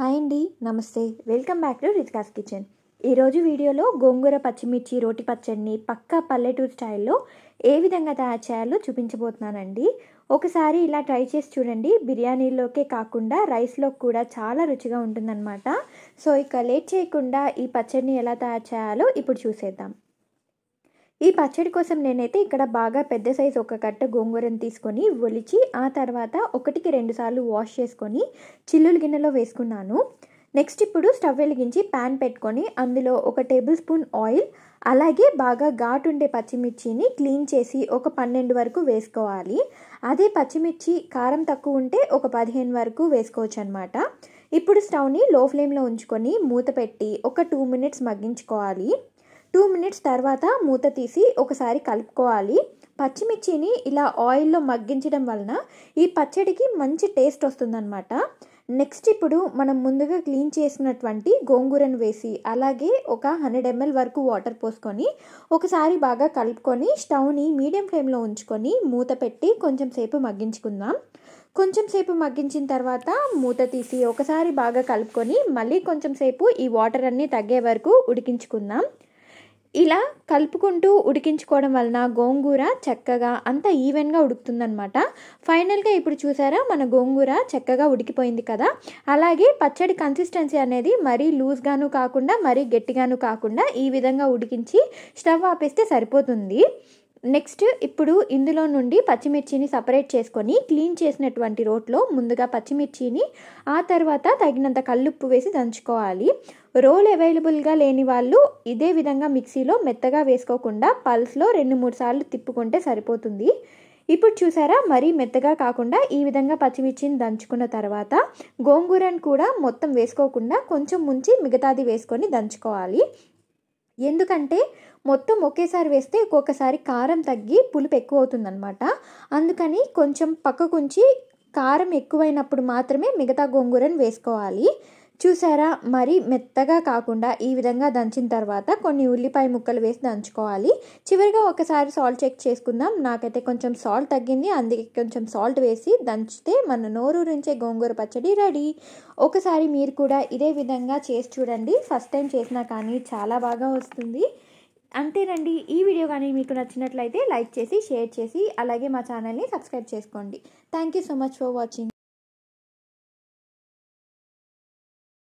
Hi అండి, నమస్తే. Welcome back to Ritika's kitchen. ఈరోజు వీడియోలో గోంగూర పచ్చిమిర్చి రోటి పచ్చడిని పక్కా పల్లెటూరు స్టైల్లో ఏ విధంగా తయారు చేయాలో చూపించబోతున్నానండి. ఒకసారి ఇలా ట్రై చేసి చూడండి. బిర్యానీలోకే కాకుండా రైస్లో కూడా చాలా రుచిగా ఉంటుందన్నమాట. సో ఇక లేట్ చేయకుండా ఈ పచ్చడిని ఎలా తయారు చేయాలో ఇప్పుడు చూసేద్దాం. ఈ పచ్చడి కోసం నేనైతే ఇక్కడ బాగా పెద్ద సైజు ఒక కట్ట గోంగూరను తీసుకొని ఒలిచి ఆ తర్వాత 1-2 సార్లు వాష్ చేసుకొని చిల్లులు గిన్నెలో వేసుకున్నాను. నెక్స్ట్ ఇప్పుడు స్టవ్ వెలిగించి ప్యాన్ పెట్టుకొని అందులో 1 టేబుల్ స్పూన్ ఆయిల్, అలాగే బాగా ఘాటు ఉండే పచ్చిమిర్చిని క్లీన్ చేసి ఒక 12 వరకు వేసుకోవాలి. అదే పచ్చిమిర్చి కారం తక్కువ ఉంటే ఒక 15 వరకు వేసుకోవచ్చు అనమాట. ఇప్పుడు స్టవ్ని లో ఫ్లేమ్లో ఉంచుకొని మూత పెట్టి ఒక 2 మినిట్స్ మగ్గించుకోవాలి. 2 మినిట్స్ తర్వాత మూత తీసి ఒకసారి కలుపుకోవాలి. పచ్చిమిర్చిని ఇలా ఆయిల్లో మగ్గించడం వలన ఈ పచ్చడికి మంచి టేస్ట్ వస్తుందన్నమాట. నెక్స్ట్ ఇప్పుడు మనం ముందుగా క్లీన్ చేసినటువంటి గోంగూరను వేసి అలాగే ఒక 100 ml వరకు వాటర్ పోసుకొని ఒకసారి బాగా కలుపుకొని స్టవ్ని మీడియం ఫ్లేమ్లో ఉంచుకొని మూత పెట్టి కొంచెం సేపు మగ్గించుకుందాం. కొంచెం సేపు మగ్గించిన తర్వాత మూత తీసి ఒకసారి బాగా కలుపుకొని మళ్ళీ కొంచెం సేపు ఈ వాటర్ అన్నీ తగ్గే వరకు ఉడికించుకుందాం. ఇలా కలుపుకుంటూ ఉడికించుకోవడం వలన గోంగూర చక్కగా అంత ఈవెన్గా ఉడుకుతుందనమాట. ఫైనల్గా ఇప్పుడు చూసారా మన గోంగూర చక్కగా ఉడికిపోయింది కదా. అలాగే పచ్చడి కన్సిస్టెన్సీ అనేది మరీ లూజ్గాను కాకుండా మరీ గట్టిగాను కాకుండా ఈ విధంగా ఉడికించి స్టవ్ ఆపేస్తే సరిపోతుంది. నెక్స్ట్ ఇప్పుడు ఇందులో నుండి పచ్చిమిర్చిని సపరేట్ చేసుకొని క్లీన్ చేసినటువంటి రోట్లో ముందుగా పచ్చిమిర్చిని ఆ తర్వాత తగినంత కల్లుప్పు వేసి దంచుకోవాలి. రోల్ అవైలబుల్గా లేని వాళ్ళు ఇదే విధంగా మిక్సీలో మెత్తగా వేసుకోకుండా పల్స్లో 2-3 సార్లు తిప్పుకుంటే సరిపోతుంది. ఇప్పుడు చూసారా మరీ మెత్తగా కాకుండా ఈ విధంగా పచ్చిమిర్చిని దంచుకున్న తర్వాత గోంగూరను కూడా మొత్తం వేసుకోకుండా కొంచెం ముంచి మిగతాది వేసుకొని దంచుకోవాలి. ఎందుకంటే మొత్తం ఒకేసారి వేస్తే ఒక్కొక్కసారి కారం తగ్గి పులుపు ఎక్కువ అవుతుందన్నమాట. అందుకని కొంచెం పక్కకుంచి కారం ఎక్కువైనప్పుడు మాత్రమే మిగతా గోంగూరను వేసుకోవాలి. చూసారా మరీ మెత్తగా కాకుండా ఈ విధంగా దంచిన తర్వాత కొన్ని ఉల్లిపాయ ముక్కలు వేసి దంచుకోవాలి. చివరిగా ఒకసారి సాల్ట్ చెక్ చేసుకుందాం. నాకైతే కొంచెం సాల్ట్ తగ్గింది, అందుకే కొంచెం సాల్ట్ వేసి దంచితే మన నోరూరించే గోంగూర పచ్చడి రెడీ. ఒకసారి మీరు కూడా ఇదే విధంగా చేసి చూడండి. ఫస్ట్ టైం చేసినా కానీ చాలా బాగా వస్తుంది. అంతేనండి. ఈ వీడియో కానీ మీకు నచ్చినట్లయితే లైక్ చేసి షేర్ చేసి అలాగే మా ఛానల్ని సబ్స్క్రైబ్ చేసుకోండి. Thank you so much for watching.